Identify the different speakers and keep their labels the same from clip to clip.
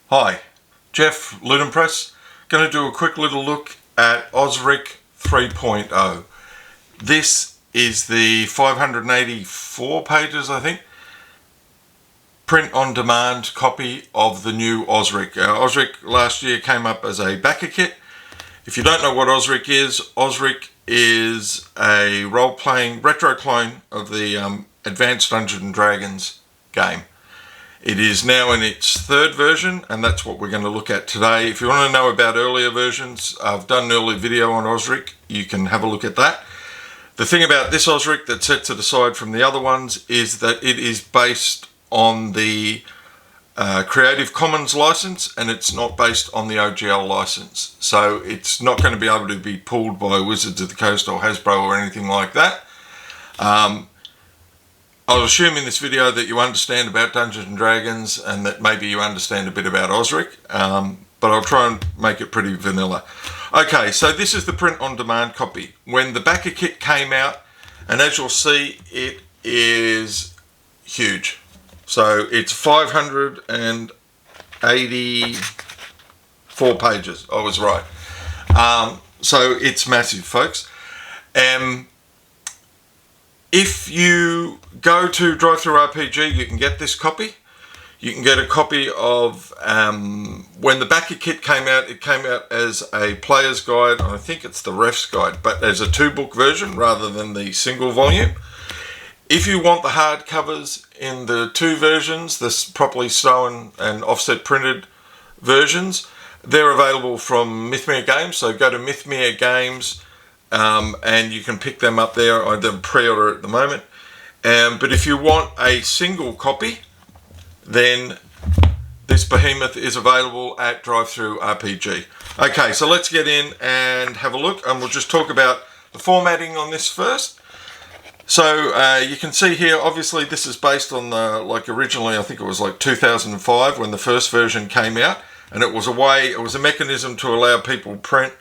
Speaker 1: Hi, Jeff, Ludenpress. Going to do a quick little look at OSRIC 3.0. This is the 584 pages, I think, print-on-demand copy of the new OSRIC. OSRIC last year came up as a backer kit. If you don't know what OSRIC is a role-playing retro clone of the Advanced Dungeons and Dragons game. It is now in its third version, and that's what we're going to look at today. If you want to know about earlier versions, I've done an early video on OSRIC. You can have a look at that. The thing about this OSRIC that sets it aside from the other ones is that it is based on the Creative Commons license, and it's not based on the OGL license. So it's not going to be able to be pulled by Wizards of the Coast or Hasbro or anything like that. I'll assume in this video that you understand about Dungeons and Dragons and that maybe you understand a bit about OSRIC, but I'll try and make it pretty vanilla. Okay, so this is the print-on-demand copy. When the backer kit came out, and as you'll see, it is huge. So it's 584 pages. I was right. So it's massive, folks. If you go to DriveThruRPG, you can get this copy. You can get a copy of, when the backer kit came out, it came out as a player's guide. I think it's the ref's guide, but as a 2-book version rather than the single volume. If you want the hard covers in the 2 versions, the properly sewn and offset printed versions, they're available from Mythmere Games. So go to Mythmere Games, and you can pick them up there. I don't pre-order at the moment. But if you want a single copy, then this behemoth is available at DriveThruRPG. Okay, so let's get in and have a look, and we'll just talk about the formatting on this first. So you can see here, obviously this is based on the, originally I think it was 2005 when the first version came out, and it was a mechanism to allow people print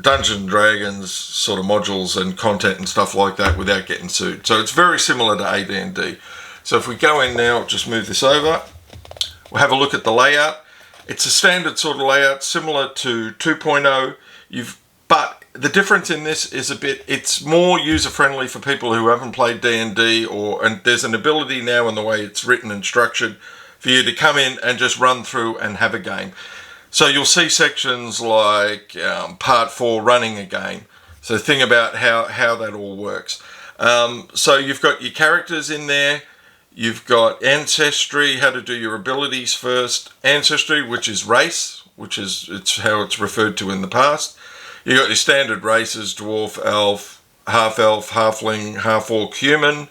Speaker 1: Dungeons and Dragons sort of modules and content and stuff like that without getting sued. So it's very similar to AD&D. So if we go in now, just move this over, we'll have a look at the layout. It's a standard sort of layout similar to 2.0. But the difference in this is it's more user-friendly for people who haven't played D&D, and there's an ability now in the way it's written and structured for you to come in and just run through and have a game. So you'll see sections like part 4, running a game. So think about how that all works. So you've got your characters in there. You've got Ancestry, how to do your abilities first. Ancestry, which is race, it's how it's referred to in the past. You've got your standard races, dwarf, elf, halfling, half-orc, human.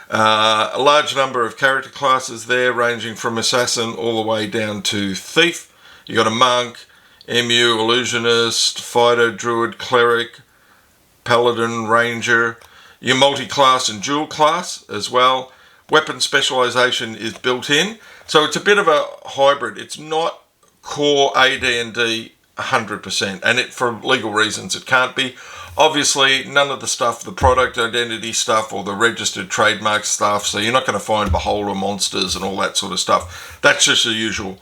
Speaker 1: A large number of character classes there, ranging from assassin all the way down to thief. You got a monk, emu, illusionist, fighter, druid, cleric, paladin, ranger. Your multi-class and dual class as well. Weapon specialization is built in. So it's a bit of a hybrid. It's not core AD&D 100%. And for legal reasons, it can't be. Obviously, none of the stuff, the product identity stuff or the registered trademark stuff. So you're not going to find beholder monsters and all that sort of stuff. That's just the usual.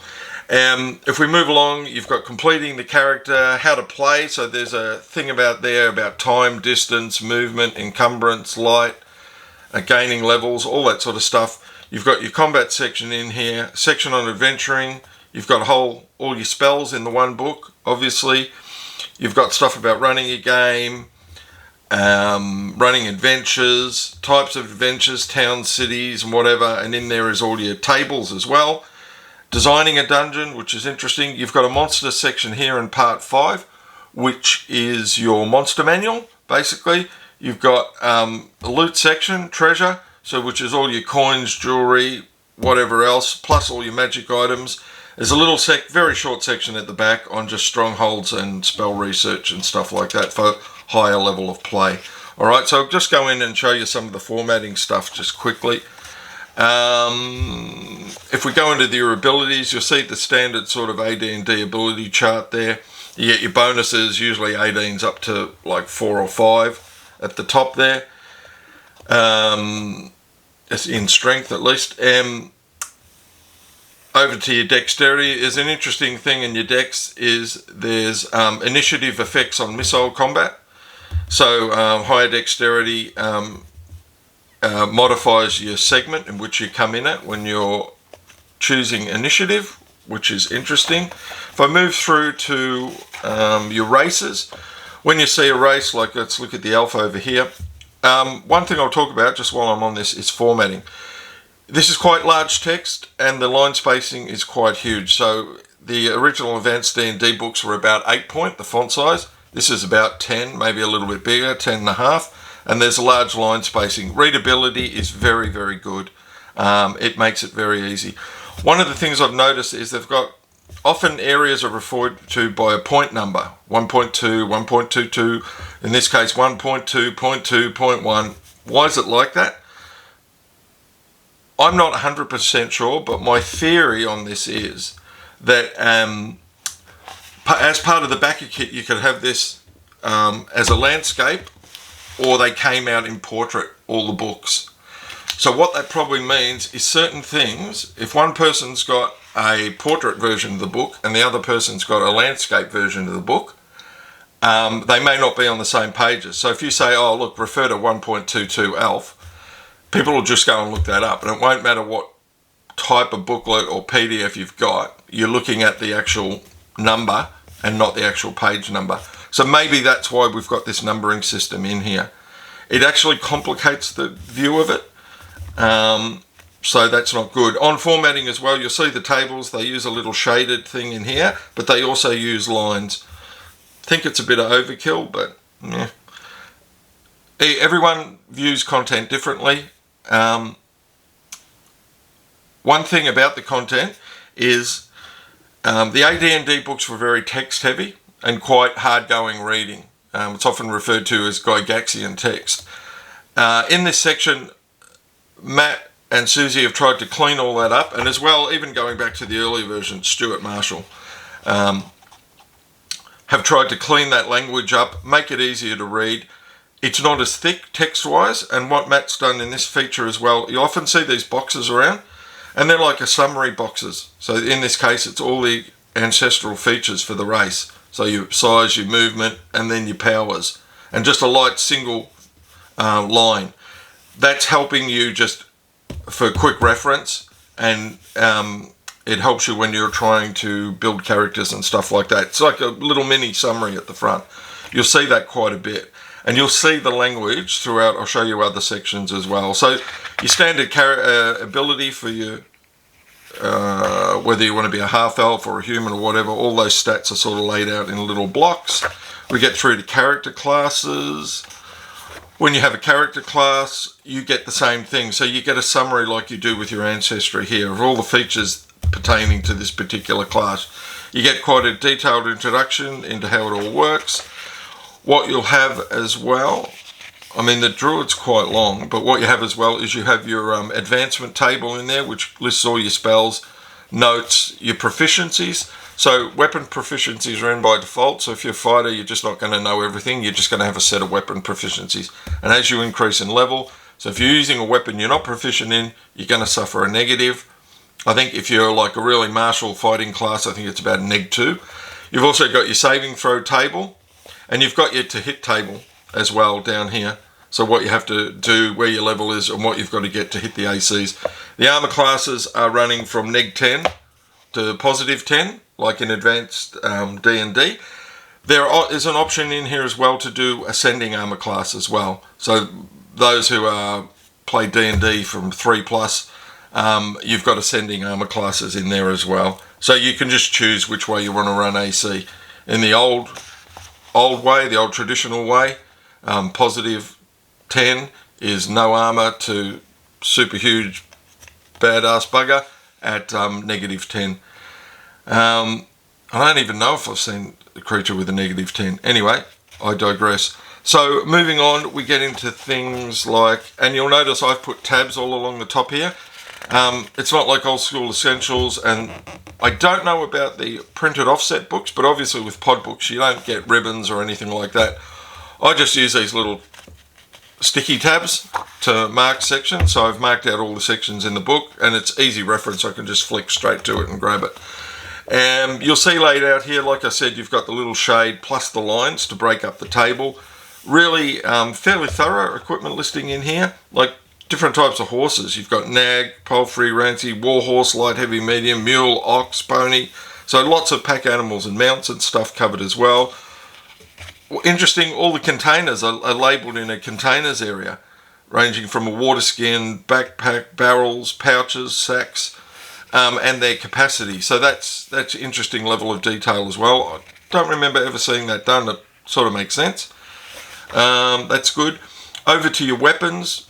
Speaker 1: If we move along, you've got completing the character, how to play. So there's a thing about time, distance, movement, encumbrance, light, gaining levels, all that sort of stuff. You've got your combat section in here, section on adventuring. You've got all your spells in the one book, obviously. You've got stuff about running a game, running adventures, types of adventures, towns, cities, and whatever. And in there is all your tables as well. Designing a dungeon, which is interesting. You've got a monster section here in part 5, which is your monster manual, basically. You've got a loot section, treasure, which is all your coins, jewelry, whatever else, plus all your magic items. There's a little very short section at the back on just strongholds and spell research and stuff like that for higher level of play. Alright, so I'll just go in and show you some of the formatting stuff just quickly. If we go into your abilities, you'll see the standard sort of AD&D ability chart there. You get your bonuses, usually 18s up to 4 or 5 at the top there. It's in strength at least. over to your dexterity. Is an interesting thing in your dex is there's initiative effects on missile combat. So higher dexterity modifies your segment in which you come in at when you're choosing initiative, which is interesting. If I move through to your races, when you see a race, like let's look at the alpha over here, one thing I'll talk about just while I'm on this is formatting. This is quite large text and the line spacing is quite huge. So the original advanced D&D books were about 8 point, the font size. This is about 10, maybe a little bit bigger, 10.5, and there's a large line spacing. Readability is very, very good. It makes it very easy. One of the things I've noticed is they've got often areas are referred to by a point number, 1.2, 1.22, in this case 1.2, 0.2, 0.1. Why is it like that? I'm not 100% sure, but my theory on this is that as part of the backer kit, you could have this as a landscape, or they came out in portrait, all the books. So what that probably means is certain things, if one person's got a portrait version of the book and the other person's got a landscape version of the book, they may not be on the same pages. So if you say, oh look, refer to 1.22 ALF, people will just go and look that up, and it won't matter what type of booklet or PDF you've got, you're looking at the actual number and not the actual page number. So maybe that's why we've got this numbering system in here. It actually complicates the view of it, so that's not good. On formatting as well, you'll see the tables, they use a little shaded thing in here, but they also use lines. I think it's a bit of overkill, but yeah. Everyone views content differently. One thing about the content is the AD&D books were very text heavy and quite hard going reading. It's often referred to as Gygaxian text. In this section, Matt and Susie have tried to clean all that up, and as well, even going back to the earlier version, Stuart Marshall, have tried to clean that language up, make it easier to read. It's not as thick text-wise, and what Matt's done in this feature as well, you often see these boxes around, and they're like a summary boxes. So in this case, it's all the ancestral features for the race. So your size, your movement, and then your powers, and just a light single line. That's helping you just for quick reference, and it helps you when you're trying to build characters and stuff like that. It's like a little mini summary at the front. You'll see that quite a bit. And you'll see the language throughout. I'll show you other sections as well. So your standard ability for your, whether you want to be a half-elf or a human or whatever, all those stats are sort of laid out in little blocks. We get through to character classes. When you have a character class, you get the same thing. So you get a summary like you do with your Ancestry here of all the features pertaining to this particular class. You get quite a detailed introduction into how it all works. What you'll have as well, I mean the druid's quite long, but what you have as well is you have your advancement table in there, which lists all your spells, notes, your proficiencies. So weapon proficiencies are in by default, so if you're a fighter, you're just not going to know everything, you're just going to have a set of weapon proficiencies. And as you increase in level, so if you're using a weapon you're not proficient in, you're going to suffer a negative. I think if you're like a really martial fighting class, I think it's about -2. You've also got your saving throw table, and you've got your to hit table as well down here. So what you have to do, where your level is, and what you've got to get to hit the ACs. The armor classes are running from -10 to +10, like in advanced D&D. There is an option in here as well to do ascending armor class as well. So those who play D&D from 3+, you've got ascending armor classes in there as well. So you can just choose which way you want to run AC. In the old way, the old traditional way, +10 is no armor to super huge badass bugger at -10. I don't even know if I've seen a creature with a -10. Anyway, I digress. So moving on, we get into things like, and you'll notice I've put tabs all along the top here. It's not like old school essentials, and I don't know about the printed offset books, but obviously with pod books you don't get ribbons or anything like that. I just use these little sticky tabs to mark sections. So I've marked out all the sections in the book, and it's easy reference. I can just flick straight to it and grab it. And you'll see laid out here, like I said, you've got the little shade plus the lines to break up the table. Really fairly thorough equipment listing in here, like different types of horses. You've got nag, palfrey, rancy, war horse, light, heavy, medium, mule, ox, pony. So lots of pack animals and mounts and stuff covered as well. Interesting, all the containers are labelled in a containers area, ranging from a water skin, backpack, barrels, pouches, sacks, and their capacity. So that's interesting level of detail as well. I don't remember ever seeing that done. It sort of makes sense. That's good. Over to your weapons.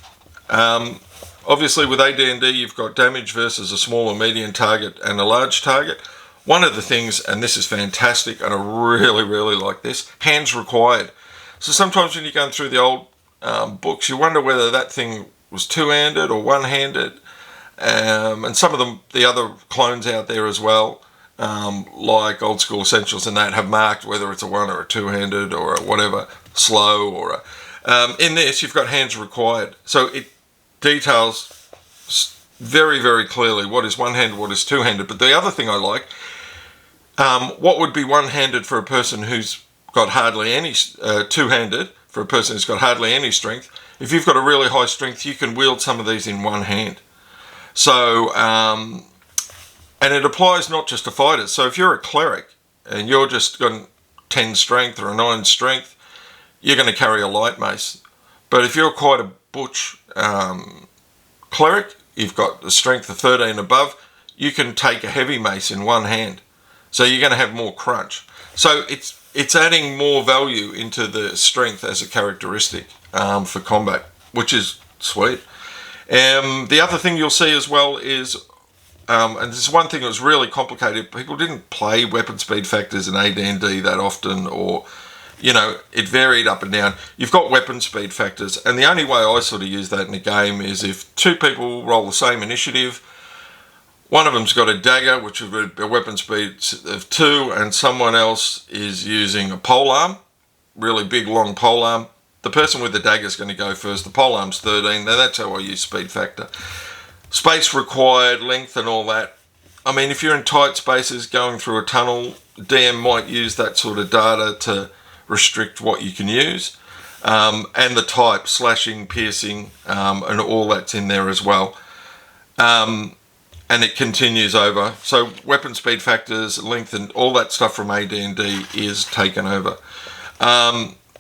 Speaker 1: Obviously with AD&D you've got damage versus a small or medium target and a large target. One of the things, and this is fantastic, and I really, really like this, hands required. So sometimes when you're going through the old books, you wonder whether that thing was two-handed or one-handed. And some of them, the other clones out there as well, like Old School Essentials and that, have marked whether it's a one or a two-handed or a whatever, slow or a... in this, you've got hands required. So it details very, very clearly what is one-handed, what is two-handed. But the other thing I like, what would be one-handed for a person who's got hardly any, two-handed for a person who's got hardly any strength. If you've got a really high strength, you can wield some of these in one hand. So, and it applies not just to fighters. So if you're a cleric and you're just got 10 strength or a 9 strength, you're going to carry a light mace. But if you're quite a butch cleric, you've got the strength of 13 above, you can take a heavy mace in one hand. So you're going to have more crunch. So it's adding more value into the strength as a characteristic for combat, which is sweet. The other thing you'll see as well is, and this is one thing that was really complicated, people didn't play weapon speed factors in AD&D that often, or, you know, it varied up and down. You've got weapon speed factors, and the only way I sort of use that in a game is if two people roll the same initiative, one of them's got a dagger, which is a weapon speed of 2, and someone else is using a polearm, really big long polearm. The person with the dagger is going to go first. The polearm's 13. Now that's how I use speed factor. Space required, length and all that. I mean, if you're in tight spaces going through a tunnel, DM might use that sort of data to restrict what you can use. And the type, slashing, piercing, and all that's in there as well. And it continues over. So weapon speed factors, length, and all that stuff from AD&D is taken over.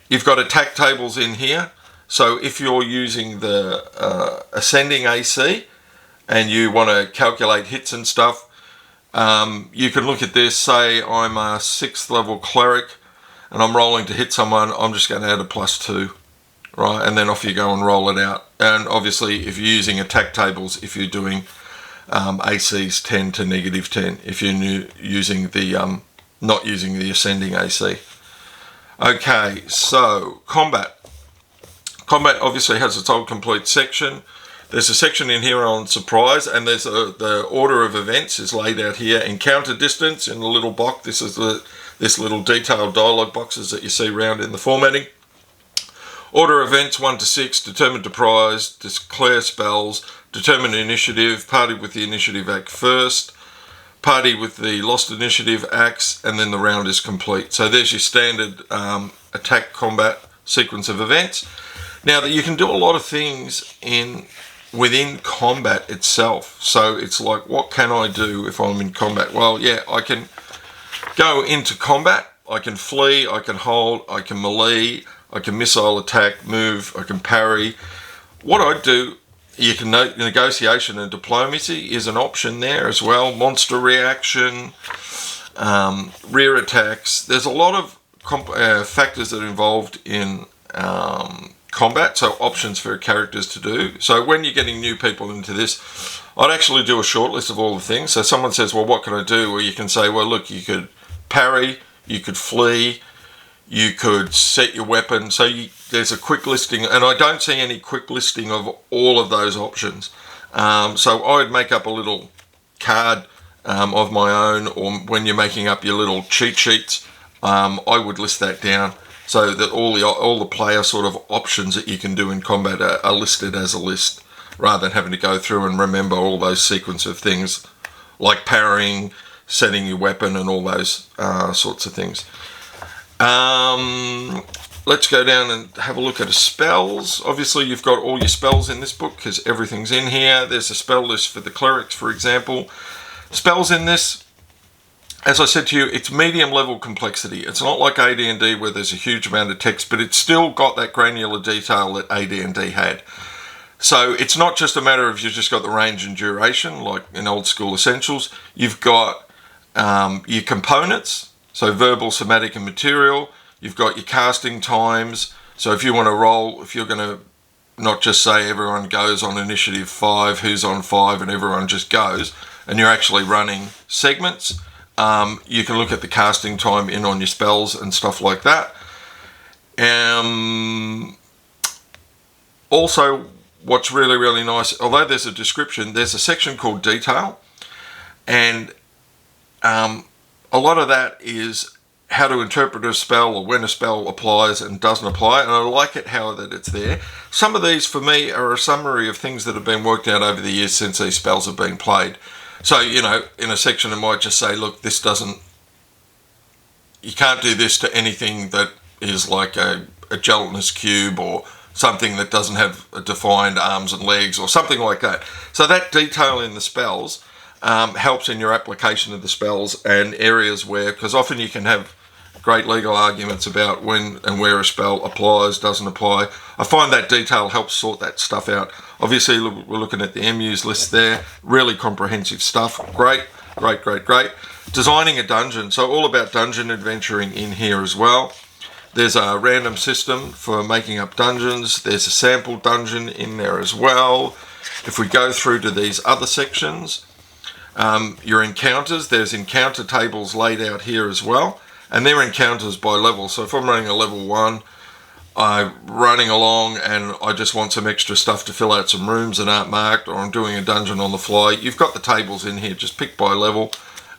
Speaker 1: You've got attack tables in here. So if you're using the ascending AC and you want to calculate hits and stuff, you can look at this. Say I'm a 6th level cleric and I'm rolling to hit someone. I'm just going to add a +2, right? And then off you go and roll it out. And obviously if you're using attack tables, if you're doing AC's 10 to -10, if you're using the not using the ascending AC. Okay, so combat. Combat obviously has its own complete section. There's a section in here on surprise, and there's the order of events is laid out here. Encounter distance in the little box. This is this little detailed dialogue boxes that you see around in the formatting. Order events 1 to 6, determine the prize, declare spells, determine initiative, party with the initiative act first, party with the lost initiative acts, and then the round is complete. So there's your standard attack combat sequence of events. Now that you can do a lot of things within combat itself. So it's like, what can I do if I'm in combat? Well, yeah, I can go into combat, I can flee, I can hold, I can melee, I can missile attack, move, I can parry. What I do, you can note negotiation and diplomacy is an option there as well. Monster reaction, rear attacks. There's a lot of factors that are involved in combat, so options for characters to do. So when you're getting new people into this, I'd actually do a short list of all the things. So someone says, well, what can I do? Well, you can say, well, look, you could parry, you could flee, you could set your weapon. So there's a quick listing, and I don't see any quick listing of all of those options. So I would make up a little card of my own, or when you're making up your little cheat sheets, I would list that down so that all the player sort of options that you can do in combat are listed as a list, rather than having to go through and remember all those sequence of things like parrying, setting your weapon, and all those sorts of things. Let's go down and have a look at the spells. Obviously, you've got all your spells in this book because everything's in here. There's a spell list for the clerics, for example. Spells in this, as I said to you, it's medium level complexity. It's not like AD&D where there's a huge amount of text, but it's still got that granular detail that AD&D had. So it's not just a matter of you've just got the range and duration like in old school Essentials. You've got your components, so verbal, somatic, and material. You've got your casting times. So if you want to roll, if you're going to not just say everyone goes on initiative 5, who's on 5, and everyone just goes, and you're actually running segments, you can look at the casting time in on your spells and stuff like that. Also, what's really, really nice, although there's a description, there's a section called detail, and a lot of that is how to interpret a spell or when a spell applies and doesn't apply, and I like it how that it's there. Some of these for me are a summary of things that have been worked out over the years since these spells have been played. So, you know, in a section it might just say, look, this doesn't, you can't do this to anything that is like a gelatinous cube or something that doesn't have defined arms and legs or something like that. So that detail in the spells helps in your application of the spells and areas where, because often you can have great legal arguments about when and where a spell applies, doesn't apply. I find that detail helps sort that stuff out. Obviously, we're looking at the MU's list there. Really comprehensive stuff. Great, great, great, great. Designing a dungeon. So all about dungeon adventuring in here as well. There's a random system for making up dungeons. There's a sample dungeon in there as well. If we go through to these other sections, your encounters, there's encounter tables laid out here as well. And they're encounters by level. So if I'm running a level 1, I'm running along and I just want some extra stuff to fill out some rooms that aren't marked, or I'm doing a dungeon on the fly, you've got the tables in here. Just pick by level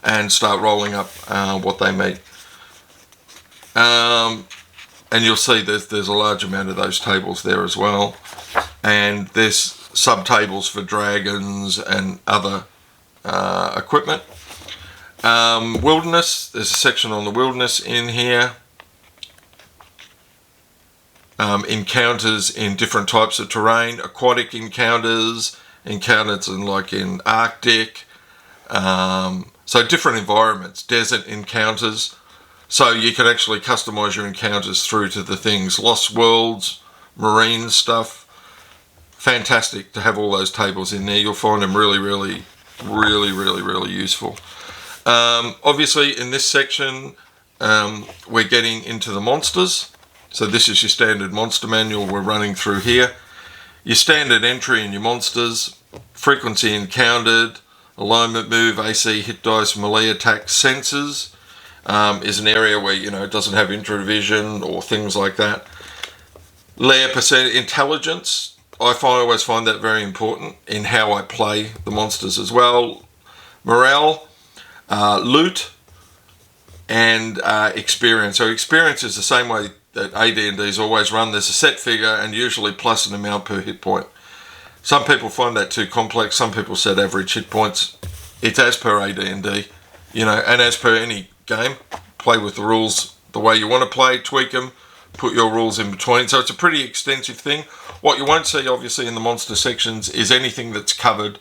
Speaker 1: and start rolling up what they mean. And you'll see there's a large amount of those tables there as well. And there's sub-tables for dragons and other equipment. Wilderness, there's a section on the wilderness in here. Encounters in different types of terrain, aquatic encounters, encounters in Arctic, so different environments, desert encounters. So you can actually customize your encounters through to the things, Lost Worlds, marine stuff. Fantastic to have all those tables in there. You'll find them really, really, really, really, really useful. Obviously in this section we're getting into the monsters. So this is your standard monster manual we're running through here. Your standard entry in your monsters, frequency encountered, alignment move, AC, hit dice, melee attack, senses is an area where, you know, it doesn't have intravision or things like that. Layer percent intelligence, I always find that very important in how I play the monsters as well. Morale, loot, and experience. So experience is the same way that AD&D's always run. There's a set figure and usually plus an amount per hit point. Some people find that too complex. Some people set average hit points. It's as per AD&D, you know, and as per any game. Play with the rules the way you want to play, tweak them, put your rules in between. So it's a pretty extensive thing. What you won't see obviously in the monster sections is anything that's covered,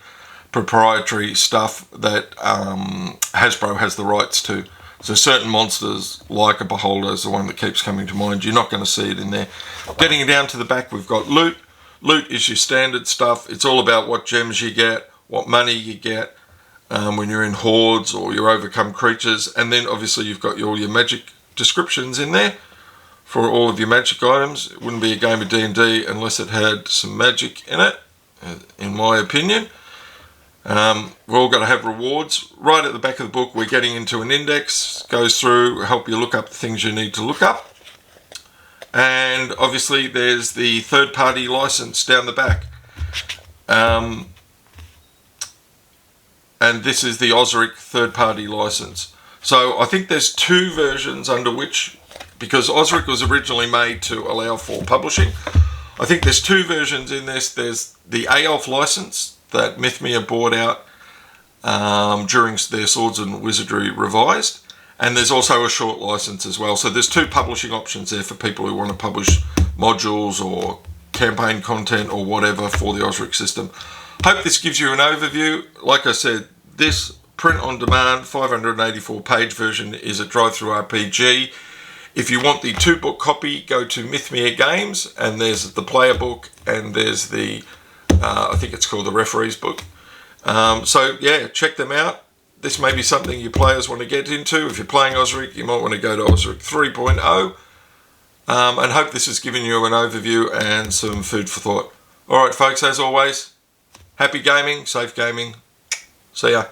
Speaker 1: proprietary stuff that Hasbro has the rights to. So certain monsters, like a Beholder is the one that keeps coming to mind, you're not going to see it in there. Getting down to the back, we've got loot. Loot is your standard stuff. It's all about what gems you get, what money you get when you're in hordes or you overcome creatures. And then obviously you've got all your magic descriptions in there for all of your magic items. It wouldn't be a game of D&D unless it had some magic in it, in my opinion. We're all going to have rewards. Right at the back of the book we're getting into an index, goes through, help you look up the things you need to look up. And obviously there's the third-party license down the back. And this is the OSRIC third-party license. So I think there's 2 versions under which because OSRIC was originally made to allow for publishing. I think there's two versions in this. There's the AELF license that Mythmere bought out during their Swords and Wizardry Revised, and there's also a short license as well. So there's two publishing options there for people who want to publish modules or campaign content or whatever for the OSRIC system. Hope this gives you an overview. Like I said, this print on demand 584 page version is a Drive-Thru-RPG. If you want the 2-book copy, go to Mythmere Games, and there's the player book, and there's the, I think it's called the referee's book. So yeah, check them out. This may be something your players want to get into. If you're playing OSRIC, you might want to go to OSRIC 3.0. And hope this has given you an overview and some food for thought. Alright folks, as always, happy gaming, safe gaming. See ya.